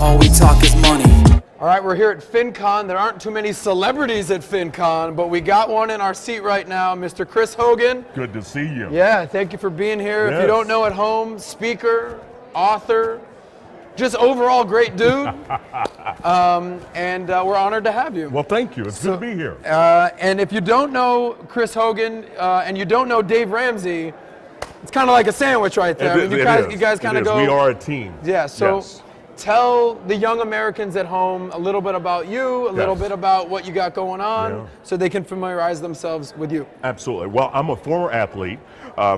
All we talk is money. All right, we're here at FinCon. There aren't too many celebrities at FinCon, but we got one in our seat right now, Mr. Chris Hogan. Good to see you. Yeah, thank you for being here. Yes. If you don't know at home, speaker, author, just overall great dude. We're honored to have you. Well, thank you. It's good to be here. And if you don't know Chris Hogan and you don't know Dave Ramsey, it's kind of like a sandwich right there. You guys kind of go. We are a team. Yeah, so Yes. tell the young Americans at home a little bit about you, a little bit about what you got going on, so they can familiarize themselves with you. Absolutely. Well, I'm a former athlete,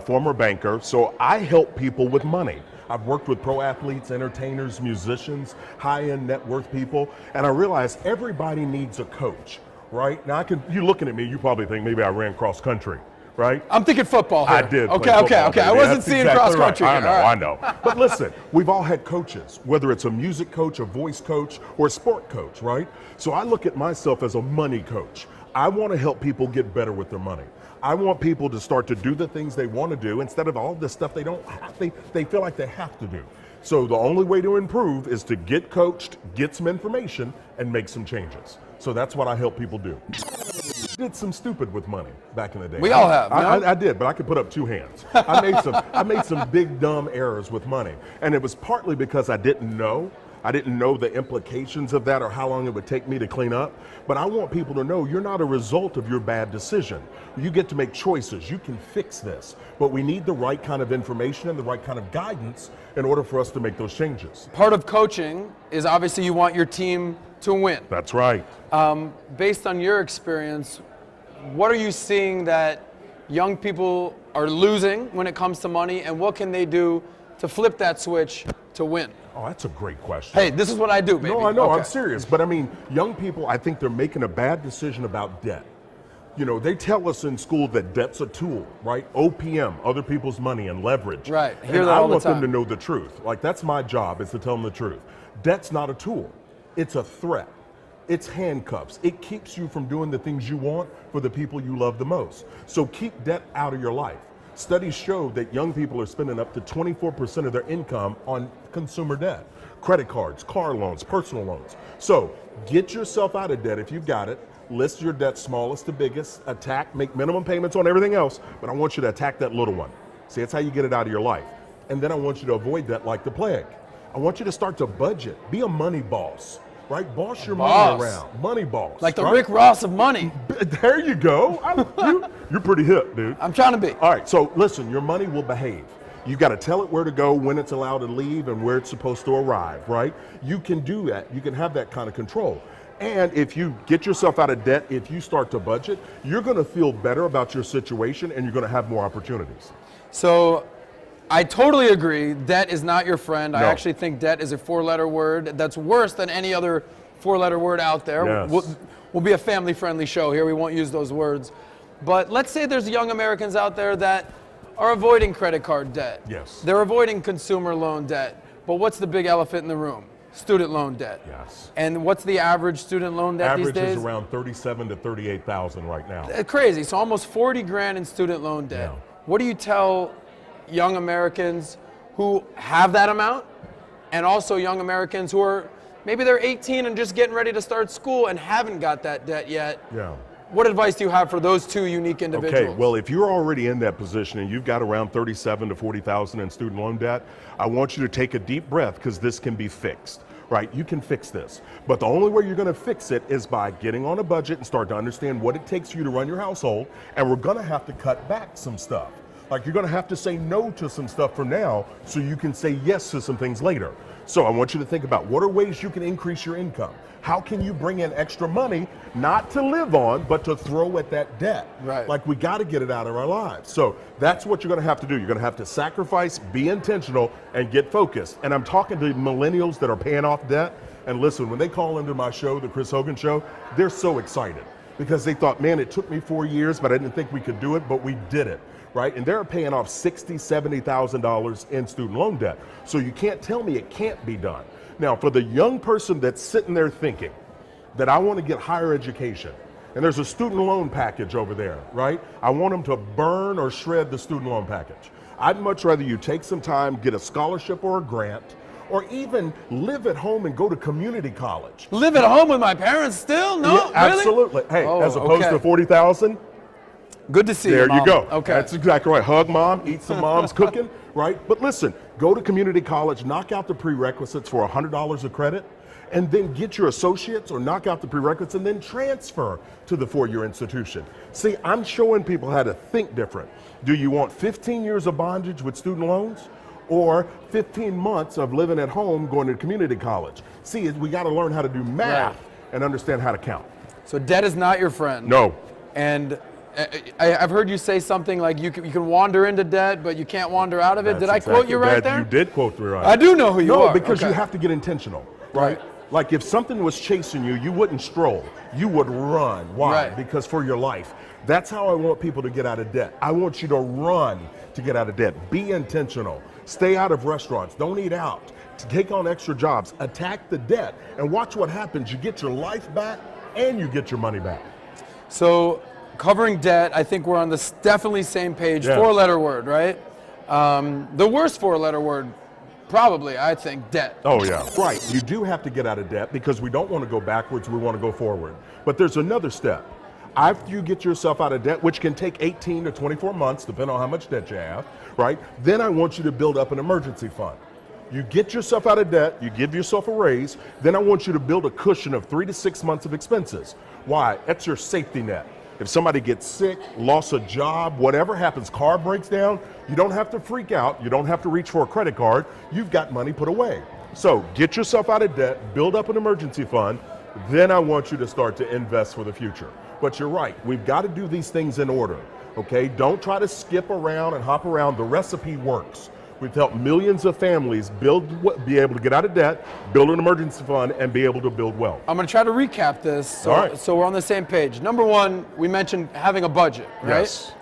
former banker, so I help people with money. I've worked with pro athletes, entertainers, musicians, high-end net worth people, and I realize everybody needs a coach, right? Now, you looking at me, you probably think maybe I ran cross country, right? I'm thinking football here. I did. Okay. I wasn't seeing cross country. Right. I know. But listen, we've all had coaches, whether it's a music coach, a voice coach, or a sport coach, right? So I look at myself as a money coach. I want to help people get better with their money. I want people to start to do the things they want to do instead of all this stuff they don't have, they feel like they have to do. So the only way to improve is to get coached, get some information, and make some changes. So that's what I help people do. Did some stupid with money back in the day. We all have. I did, but I could put up two hands. I made some big dumb errors with money, and it was partly because I didn't know. I didn't know the implications of that or how long it would take me to clean up. But I want people to know you're not a result of your bad decision. You get to make choices. You can fix this. But we need the right kind of information and the right kind of guidance in order for us to make those changes. Part of coaching is obviously you want your team to win. That's right. Based on your experience, what are you seeing that young people are losing when it comes to money, and what can they do to flip that switch to win? Oh, that's a great question. Hey, this is what I do, baby. No, I know, Okay. I'm serious. But I mean, young people, I think they're making a bad decision about debt. You know, they tell us in school that debt's a tool, right? OPM, other people's money and leverage. Right, and hear that I all the want them time. to know the truth. Like, that's my job, is to tell them the truth. Debt's not a tool, it's a threat. It's handcuffs. It keeps you from doing the things you want for the people you love the most. So keep debt out of your life. Studies show that young people are spending up to 24% of their income on consumer debt. Credit cards, car loans, personal loans. So get yourself out of debt if you've got it. List your debt smallest to biggest, make minimum payments on everything else, but I want you to attack that little one. See, that's how you get it out of your life. And then I want you to avoid that like the plague. I want you to start to budget. Be a money boss. Right? Boss your money around. Money boss. Like the right? Rick Ross of money. There you go. You're pretty hip, dude. I'm trying to be. All right, so listen, your money will behave. You've got to tell it where to go, when it's allowed to leave, and where it's supposed to arrive, right? You can do that. You can have that kind of control. And if you get yourself out of debt, if you start to budget, you're going to feel better about your situation, and you're going to have more opportunities. So I totally agree. Debt is not your friend. I No. actually think debt is a four-letter word that's worse than any other four-letter word out there. Yes. We'll be a family-friendly show here. We won't use those words. But let's say there's young Americans out there that are avoiding credit card debt. Yes. They're avoiding consumer loan debt. But what's the big elephant in the room? Student loan debt. Yes. And what's the average student loan debt Average these days? is around $37,000 to $38,000 right now. Crazy. So almost 40 grand in student loan debt. Yeah. What do you tell young Americans who have that amount, and also young Americans who are, maybe they're 18 and just getting ready to start school and haven't got that debt yet? Yeah. What advice do you have for those two unique individuals? Okay, well, if you're already in that position and you've got around $37,000 to $40,000 in student loan debt, I want you to take a deep breath, because this can be fixed, right? You can fix this. But the only way you're going to fix it is by getting on a budget and start to understand what it takes for you to run your household, and we're going to have to cut back some stuff. Like, you're going to have to say no to some stuff for now so you can say yes to some things later. So I want you to think about, what are ways you can increase your income? How can you bring in extra money, not to live on, but to throw at that debt? Right. Like, we got to get it out of our lives. So that's what you're going to have to do. You're going to have to sacrifice, be intentional, and get focused. And I'm talking to millennials that are paying off debt. And listen, when they call into my show, the Chris Hogan Show, they're so excited because they thought, man, it took me 4 years, but I didn't think we could do it, but we did it. Right? And they're paying off $60,000, $70,000 in student loan debt. So you can't tell me it can't be done. Now, for the young person that's sitting there thinking that I want to get higher education, and there's a student loan package over there, right? I want them to burn or shred the student loan package. I'd much rather you take some time, get a scholarship or a grant, or even live at home and go to community college. Live at home with my parents still? No, Yeah, really? absolutely. Hey, Oh, as opposed okay. to 40,000, Good to see you, there you Mom. go. Okay. That's exactly right. Hug mom, eat some mom's cooking, right? But listen, go to community college, knock out the prerequisites for $100 of credit, and then get your associates or knock out the prerequisites and then transfer to the four-year institution. See, I'm showing people how to think different. Do you want 15 years of bondage with student loans or 15 months of living at home going to community college? See, we got to learn how to do math and understand how to count. So debt is not your friend. No. And I've heard you say something like you can wander into debt, but you can't wander out of it. That's Did I quote you right there? You did quote me right. I do know who you are. No, because Okay. you have to get intentional, right? Right. Like if something was chasing you, you wouldn't stroll, you would run. Why? Right. Because for your life. That's how I want people to get out of debt. I want you to run to get out of debt. Be intentional. Stay out of restaurants. Don't eat out. To take on extra jobs. Attack the debt and watch what happens. You get your life back and you get your money back. So covering debt, I think we're on this definitely same page. Yeah. 4-letter word, right? The worst 4-letter word, probably, I think, debt. Oh yeah, right. You do have to get out of debt because we don't want to go backwards, we want to go forward. But there's another step. After you get yourself out of debt, which can take 18 to 24 months, depending on how much debt you have, right? Then I want you to build up an emergency fund. You get yourself out of debt, you give yourself a raise, then I want you to build a cushion of 3 to 6 months of expenses. Why? That's your safety net. If somebody gets sick, lost a job, whatever happens, car breaks down, you don't have to freak out, you don't have to reach for a credit card, you've got money put away. So get yourself out of debt, build up an emergency fund, then I want you to start to invest for the future. But you're right, we've got to do these things in order, okay? Don't try to skip around and hop around, the recipe works. We've helped millions of families be able to get out of debt, build an emergency fund, and be able to build wealth. I'm going to try to recap this so, All right. so we're on the same page. Number one, we mentioned having a budget, right? Yes,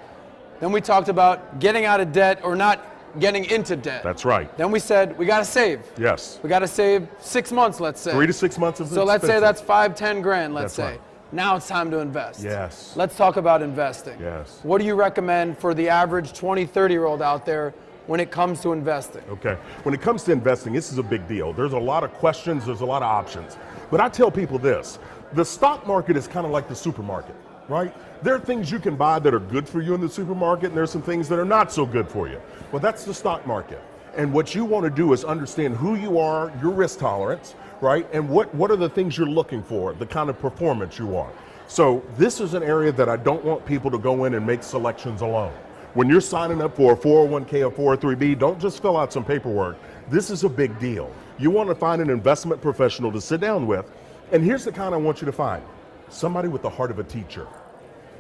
Then we talked about getting out of debt or not getting into debt. that's right. Then we said we got to save. Yes, We got to save 6 months, let's say. 3 to 6 months of So let's say expenses. that's 5-10 grand, let's That's say. right. Now it's time to invest. Yes. Let's talk about investing. Yes. What do you recommend for the average 20, 30-year-old out there when it comes to investing? Okay, when it comes to investing, this is a big deal. There's a lot of questions, there's a lot of options. But I tell people this, the stock market is kind of like the supermarket, right? There are things you can buy that are good for you in the supermarket, and there's some things that are not so good for you. Well, that's the stock market. And what you want to do is understand who you are, your risk tolerance, right? And what are the things you're looking for, the kind of performance you want. So this is an area that I don't want people to go in and make selections alone. When you're signing up for a 401k or 403b, don't just fill out some paperwork. This is a big deal. You want to find an investment professional to sit down with, and here's the kind I want you to find. Somebody with the heart of a teacher.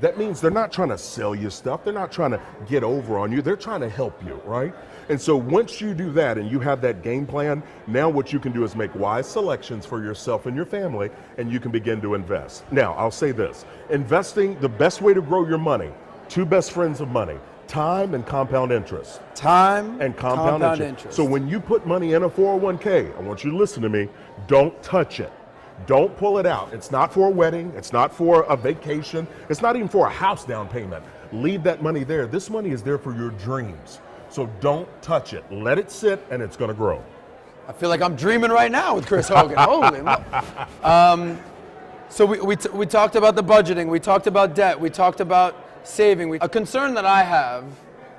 That means they're not trying to sell you stuff. They're not trying to get over on you. They're trying to help you, right? And so once you do that and you have that game plan, now what you can do is make wise selections for yourself and your family, and you can begin to invest. Now, I'll say this. Investing, the best way to grow your money, 2 best friends of money, time and compound interest. Time And compound interest. So when you put money in a 401k, I want you to listen to me, don't touch it. Don't pull it out. It's not for a wedding. It's not for a vacation. It's not even for a house down payment. Leave that money there. This money is there for your dreams. So don't touch it. Let it sit and it's going to grow. I feel like I'm dreaming right now with Chris Hogan. Holy So we talked about the budgeting. We talked about debt. We talked about saving. A concern that I have,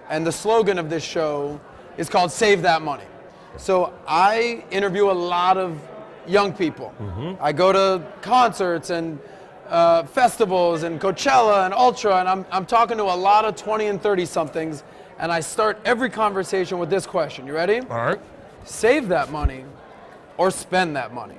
and the slogan of this show is called Save That Money. So I interview a lot of young people. I go to concerts and festivals and Coachella and Ultra, and I'm talking to a lot of 20 and 30 somethings, and I start every conversation with this question. You ready? All right. Save that money or spend that money?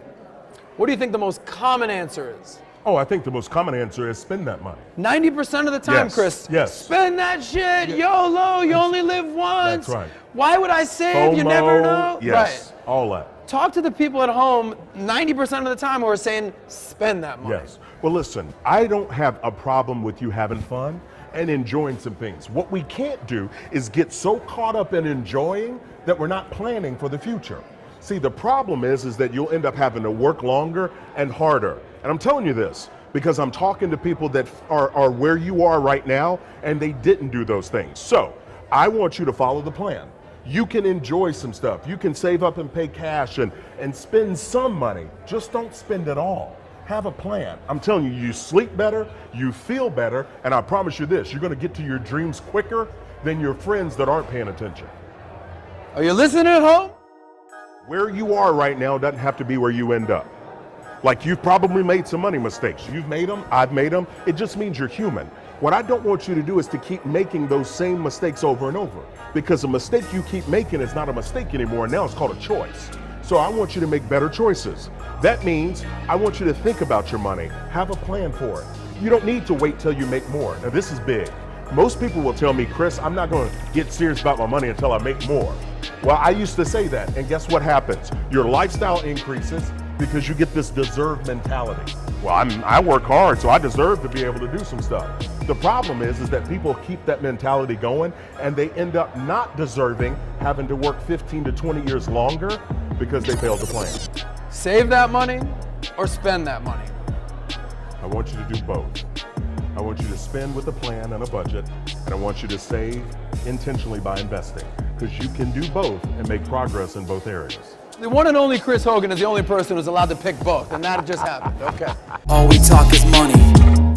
What do you think the most common answer is? Oh, I think the most common answer is spend that money. 90% of the time, Yes, Chris. yes. Spend that shit. YOLO. You only live once. That's right. Why would I save? You FOMO, never know. Yes, Right. all that. Talk to the people at home 90% of the time who are saying, spend that money. Yes. Well, listen, I don't have a problem with you having fun and enjoying some things. What we can't do is get so caught up in enjoying that we're not planning for the future. See, the problem is that you'll end up having to work longer and harder. And I'm telling you this because I'm talking to people that are where you are right now and they didn't do those things. So I want you to follow the plan. You can enjoy some stuff. You can save up and pay cash and spend some money. Just don't spend it all. Have a plan. I'm telling you, you sleep better, you feel better, and I promise you this, you're gonna get to your dreams quicker than your friends that aren't paying attention. Are you listening at home? Where you are right now doesn't have to be where you end up. Like, you've probably made some money mistakes. You've made them, I've made them. It just means you're human. What I don't want you to do is to keep making those same mistakes over and over, because a mistake you keep making is not a mistake anymore. Now it's called a choice. So I want you to make better choices. That means I want you to think about your money, have a plan for it. You don't need to wait till you make more. Now this is big. Most people will tell me, Chris, I'm not going to get serious about my money until I make more. Well, I used to say that, and guess what happens? Your lifestyle increases because you get this deserve mentality. Well, I work hard, so I deserve to be able to do some stuff. The problem is that people keep that mentality going, and they end up not deserving having to work 15 to 20 years longer because they failed to plan. Save that money or spend that money? I want you to do both. I want you to spend with a plan and a budget, and I want you to save intentionally by investing, because you can do both and make progress in both areas. The one and only Chris Hogan is the only person who's allowed to pick both, and that just happened. Okay. All we talk is money.